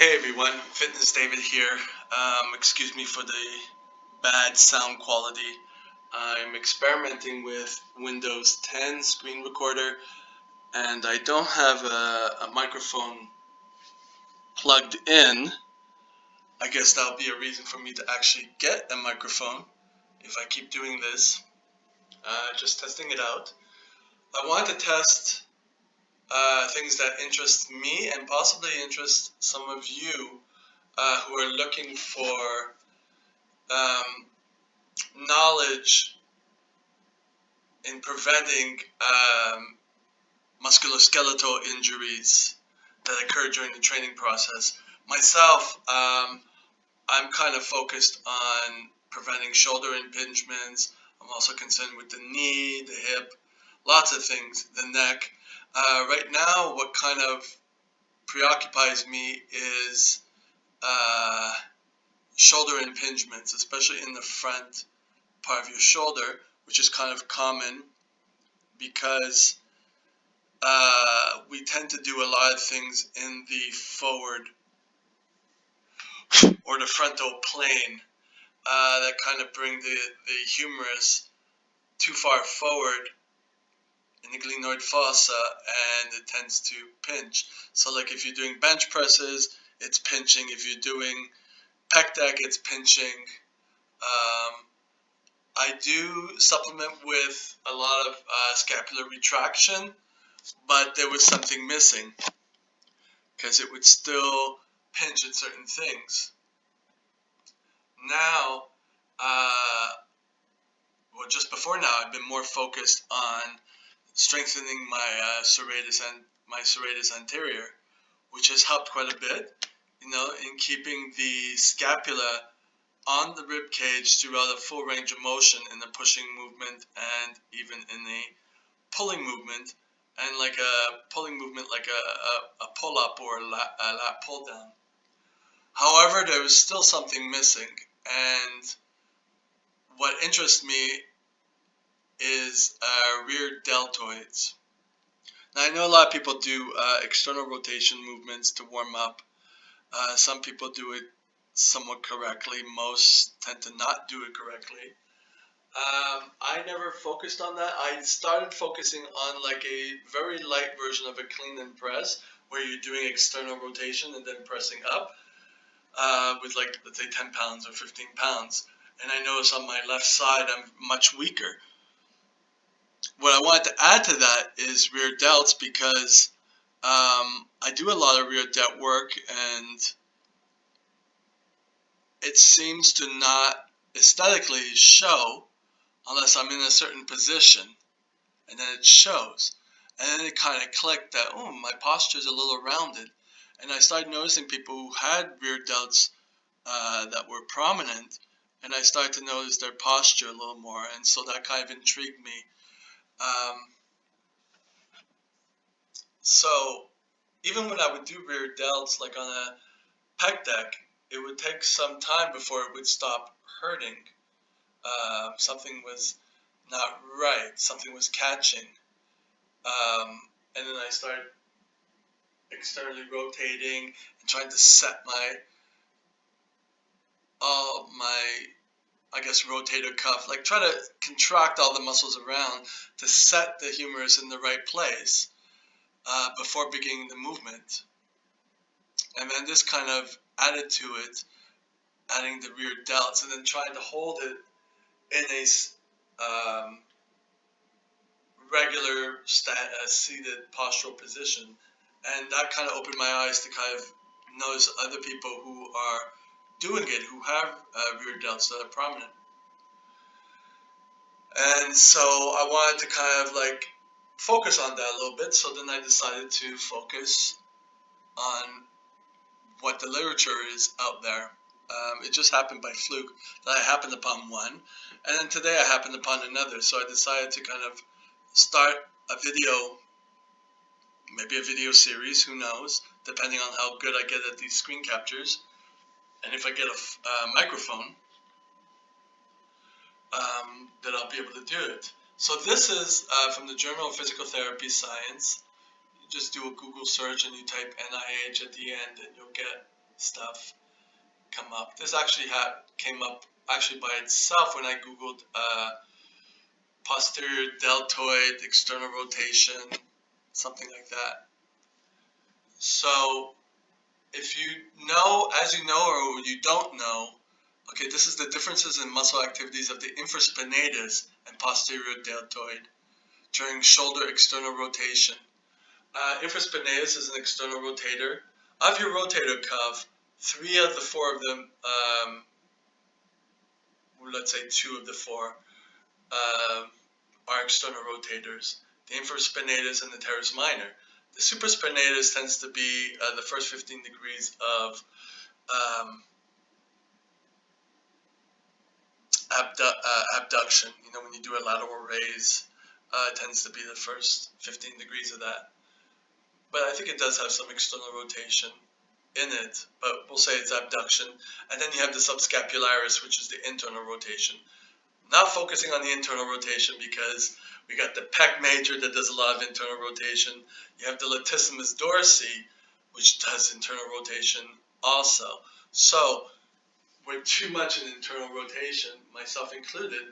Hey everyone, fitnessdavid here. Excuse me for the bad sound quality. I'm experimenting with Windows 10 screen recorder and I don't have a microphone plugged in. I guess that'll be a reason for me to actually get a microphone if I keep doing this. Just testing it out. I want to test things that interest me and possibly interest some of you who are looking for knowledge in preventing musculoskeletal injuries that occur during the training process. Myself, I'm kind of focused on preventing shoulder impingements. I'm also concerned with the knee, the hip, lots of things, the neck. Right now, what kind of preoccupies me is shoulder impingements, especially in the front part of your shoulder, which is kind of common because we tend to do a lot of things in the forward or the frontal plane that kind of bring the humerus too far forward in the glenoid fossa, and it tends to pinch. So like if you're doing bench presses, it's pinching. If you're doing pec deck, it's pinching. I do supplement with a lot of scapular retraction, but there was something missing because it would still pinch in certain things. Now, well, just before now, I've been more focused on strengthening my serratus anterior, which has helped quite a bit, in keeping the scapula on the rib cage throughout a full range of motion in the pushing movement and even in the pulling movement, and like a pulling movement like a pull-up or a lat pull-down. However, there was still something missing, and what interests me is rear deltoids. Now, I know a lot of people do external rotation movements to warm up. Some people do it somewhat correctly. Most tend to not do it correctly. I never focused on that. I started focusing on like a very light version of a clean and press, where you're doing external rotation and then pressing up with like, let's say 10 pounds or 15 pounds. And I notice on my left side, I'm much weaker. What I wanted to add to that is rear delts, because I do a lot of rear delt work, and it seems to not aesthetically show unless I'm in a certain position, and then it shows. And then it kind of clicked that, oh, my posture is a little rounded. And I started noticing people who had rear delts that were prominent, and I started to notice their posture a little more, and so that kind of intrigued me. So even when I would do rear delts, like on a pec deck, it would take some time before it would stop hurting. Something was not right, something was catching. And then I started externally rotating and trying to set my I guess rotator cuff, like try to contract all the muscles around to set the humerus in the right place before beginning the movement. And then this kind of added to it, adding the rear delts, and then trying to hold it in a regular seated postural position. And that kind of opened my eyes to kind of notice other people who are doing it, who have rear delts that are prominent. And so I wanted to kind of like focus on that a little bit. So then I decided to focus on what the literature is out there. It just happened by fluke that I happened upon one, and then today I happened upon another. So I decided to kind of start a video, maybe a video series, who knows, depending on how good I get at these screen captures, and if I get a microphone, that I'll be able to do it. So this is from the Journal of Physical Therapy Science. You just do a Google search and you type NIH at the end, and you'll get stuff come up. This actually came up actually by itself when I googled posterior deltoid external rotation, something like that. So if you know, as you know, or you don't know, okay, this is the differences in muscle activities of the infrspinatus and posterior deltoid during shoulder external rotation. Infrspinatus is an external rotator. Of your rotator cuff, 3 of the 4 of them, or let's say 2 of the 4, are external rotators. The infraspinatus and the teres minor. The supraspinatus tends to be the first 15 degrees of abduction. You know, when you do a lateral raise, it tends to be the first 15 degrees of that. But I think it does have some external rotation in it, but we'll say it's abduction. And then you have the subscapularis, which is the internal rotation. Not focusing on the internal rotation because we got the pec major that does a lot of internal rotation. You have the latissimus dorsi, which does internal rotation also. So with too much in internal rotation, myself included,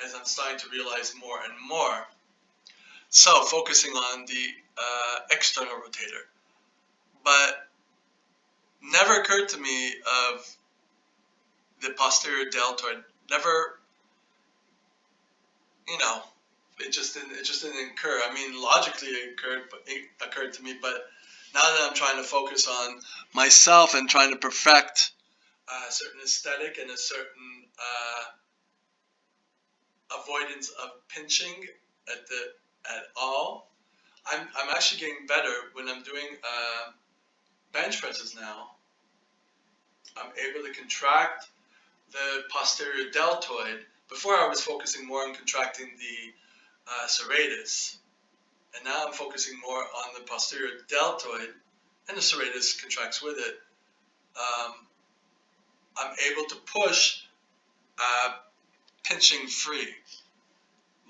as I'm starting to realize more and more. So focusing on the external rotator. But never occurred to me of the posterior deltoid. Never, you know, it just didn't occur. I mean, logically it occurred to me, but now that I'm trying to focus on myself and trying to perfect a certain aesthetic and a certain avoidance of pinching at all, I'm actually getting better when I'm doing bench presses now. I'm able to contract the posterior deltoid. Before I was focusing more on contracting the serratus, and now I'm focusing more on the posterior deltoid, and the serratus contracts with it. I'm able to push pinching free.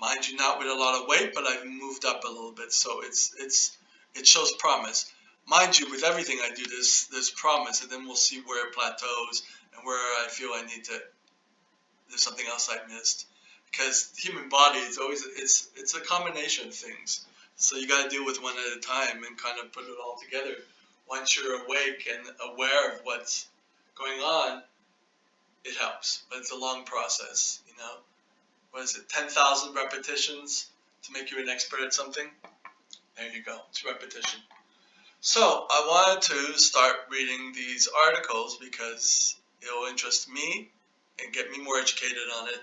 Mind you, not with a lot of weight, but I've moved up a little bit, so it shows promise. Mind you, with everything I do, there's promise, and then we'll see where it plateaus and where I feel I need to. There's something else I missed, because the human body is always it's a combination of things. So you got to deal with one at a time and kind of put it all together. Once you're awake and aware of what's going on, it helps, but it's a long process. You know, what is it? 10,000 repetitions to make you an expert at something. There you go. It's repetition. So I wanted to start reading these articles because it'll interest me and get me more educated on it,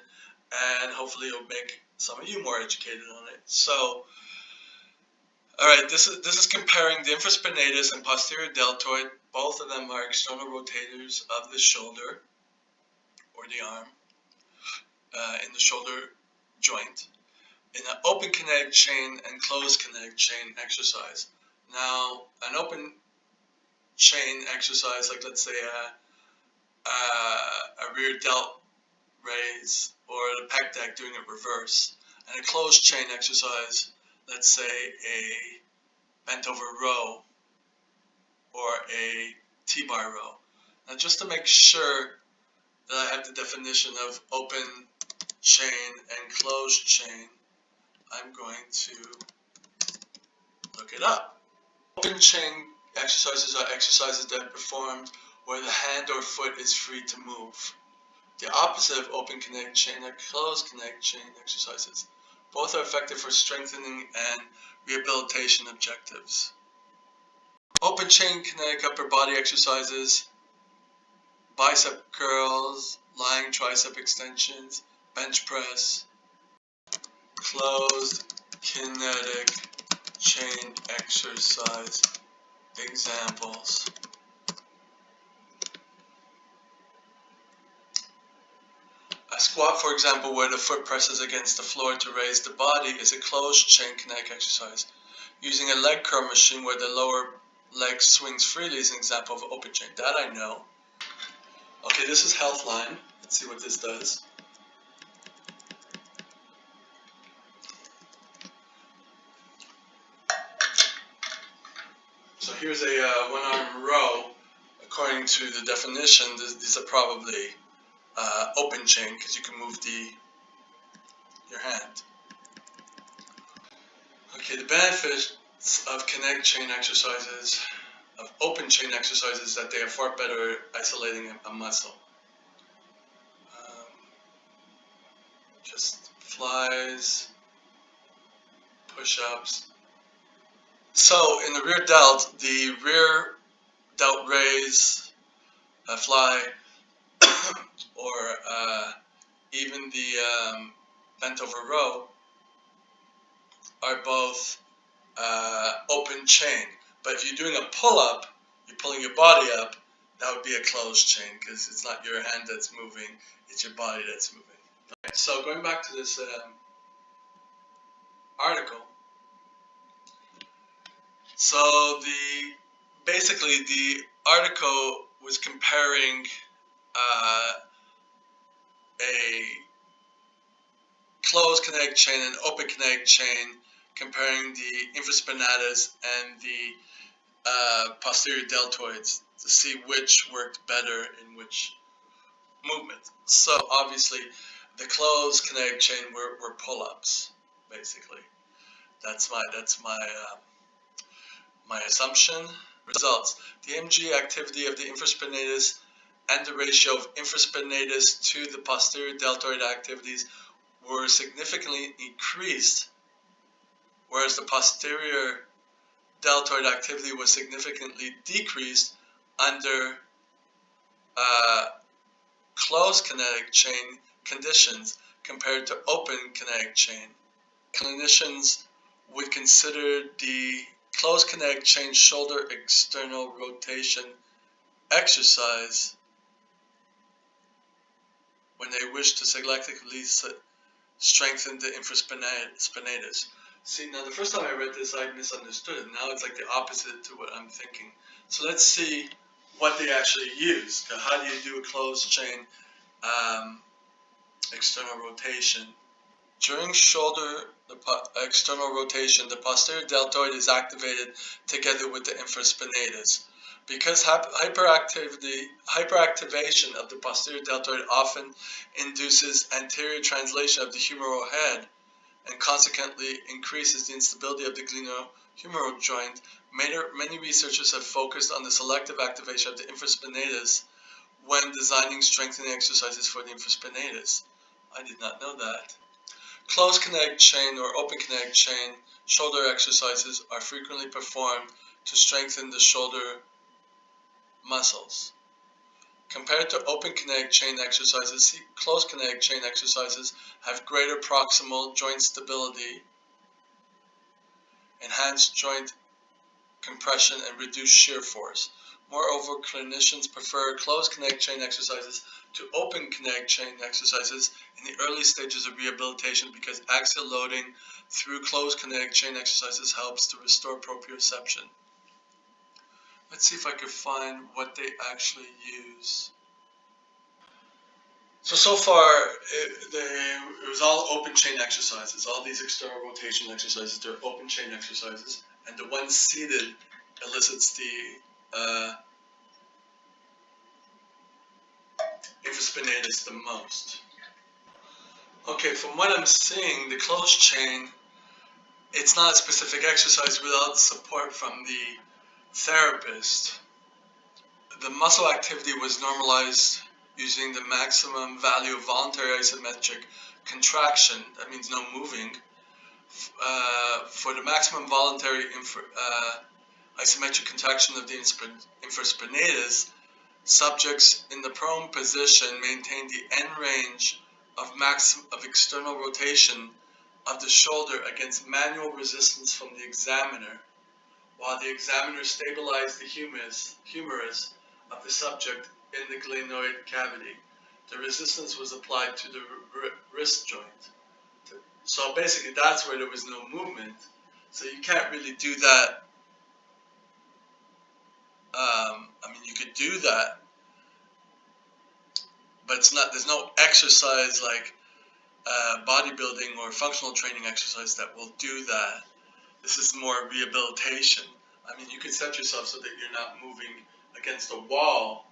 and hopefully it'll make some of you more educated on it. So, all right, this is comparing the infraspinatus and posterior deltoid. Both of them are external rotators of the shoulder or the arm in the shoulder joint in an open kinetic chain and closed kinetic chain exercise. Now, an open chain exercise, like let's say a rear delt raise or the pec deck doing it reverse, and a closed chain exercise, let's say a bent over row or a T-bar row. Now, just to make sure that I have the definition of open chain and closed chain, I'm going to look it up. Open chain exercises are exercises that are performed where the hand or foot is free to move. The opposite of open kinetic chain are closed kinetic chain exercises. Both are effective for strengthening and rehabilitation objectives. Open chain kinetic upper body exercises, bicep curls, lying tricep extensions, bench press. Closed kinetic chain exercise examples. A squat, for example, where the foot presses against the floor to raise the body, is a closed chain kinetic exercise. Using a leg curl machine where the lower leg swings freely is an example of open chain. That I know. Okay, this is Healthline. Let's see what this does. So here's a one-arm row. According to the definition, these are probably open chain because you can move your hand. Okay, the benefits of kinetic chain exercises, of open chain exercises, that they are far better at isolating a muscle. Just flies, push-ups. So in the rear delt, the rear delt raise, fly, or even the bent over row are both open chain. But if you're doing a pull-up, you're pulling your body up, that would be a closed chain because it's not your hand that's moving, it's your body that's moving. Okay, so going back to this article, so basically the article was comparing a closed kinetic chain and open kinetic chain, comparing the infrspinatus and the posterior deltoids to see which worked better in which movement. So obviously the closed kinetic chain were pull-ups, basically. That's my assumption. Results: the MG activity of the infrspinatus and the ratio of infrspinatus to the posterior deltoid activities were significantly increased, whereas the posterior deltoid activity was significantly decreased under closed kinetic chain conditions compared to open kinetic chain. Clinicians would consider the closed kinetic chain shoulder external rotation exercise when they wish to selectively strengthen the infraspinatus. See, now the first time I read this, I misunderstood it. Now it's like the opposite to what I'm thinking. So let's see what they actually use. How do you do a closed chain external rotation? During shoulder external rotation, the posterior deltoid is activated together with the infraspinatus. Because hyperactivation of the posterior deltoid often induces anterior translation of the humeral head and consequently increases the instability of the glenohumeral joint, many researchers have focused on the selective activation of the infraspinatus when designing strengthening exercises for the infraspinatus. I did not know that. Closed kinetic chain or open kinetic chain shoulder exercises are frequently performed to strengthen the shoulder muscles. Compared to open kinetic chain exercises, closed kinetic chain exercises have greater proximal joint stability, enhanced joint compression, and reduced shear force. Moreover, clinicians prefer closed kinetic chain exercises to open kinetic chain exercises in the early stages of rehabilitation because axial loading through closed kinetic chain exercises helps to restore proprioception. Let's see if I can find what they actually use. So far, it was all open chain exercises. All these external rotation exercises, they're open chain exercises. And the one seated elicits the infraspinatus the most. Okay, from what I'm seeing, the closed chain, it's not a specific exercise without support from the therapist. The muscle activity was normalized using the maximum value of voluntary isometric contraction, that means no moving, for the maximum voluntary isometric contraction of the infraspinatus. Subjects in the prone position maintain the end range of external rotation of the shoulder against manual resistance from the examiner, while the examiner stabilized the humerus of the subject in the glenoid cavity. The resistance was applied to the wrist joint. So basically that's where there was no movement. So you can't really do that. I mean, you could do that, but there's no exercise like bodybuilding or functional training exercise that will do that. This is more rehabilitation. I mean, you could set yourself so that you're not moving against a wall,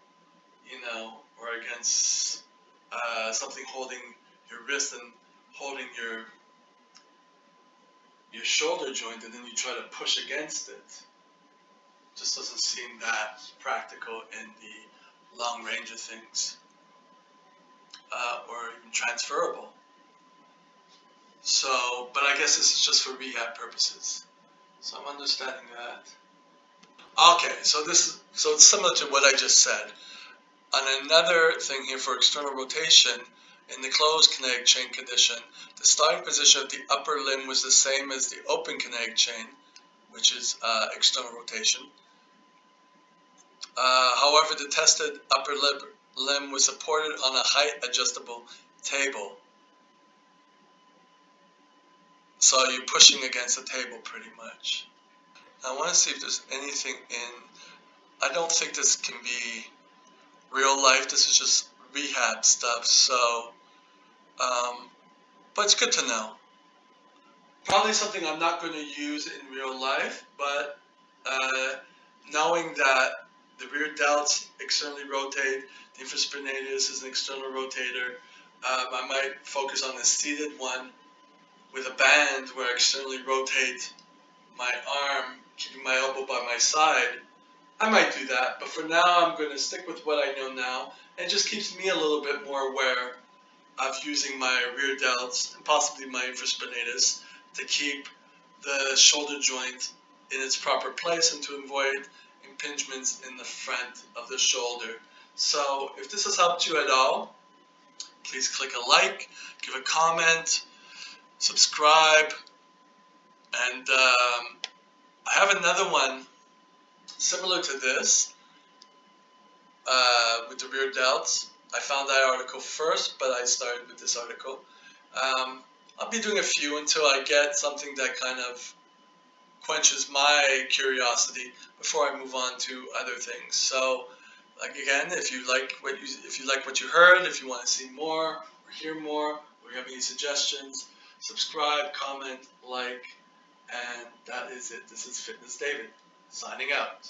you know, or against something holding your wrist and holding your shoulder joint, and then you try to push against it. Just doesn't seem that practical in the long range of things, or even transferable. So, but I guess this is just for rehab purposes. So I'm understanding that. Okay, so it's similar to what I just said. On another thing here for external rotation, in the closed kinetic chain condition, the starting position of the upper limb was the same as the open kinetic chain, which is external rotation. However, the tested upper limb was supported on a height adjustable table. So you're pushing against the table pretty much. I want to see if there's anything in, I don't think this can be real life, this is just rehab stuff, so, but it's good to know. Probably something I'm not going to use in real life, but knowing that the rear delts externally rotate, the infrspinatus is an external rotator, I might focus on the seated one with a band where I externally rotate my arm, keeping my elbow by my side. I might do that, but for now I'm going to stick with what I know now. It just keeps me a little bit more aware of using my rear delts and possibly my infraspinatus to keep the shoulder joint in its proper place and to avoid impingements in the front of the shoulder. So if this has helped you at all, please click a like, give a comment, subscribe, and I have another one similar to this with the rear delts. I found that article first, but I started with this article. I'll be doing a few until I get something that kind of quenches my curiosity before I move on to other things. So, like again, if you like what you heard, if you want to see more or hear more, or you have any suggestions, subscribe, comment, like, and that is it. This is Fitness David signing out.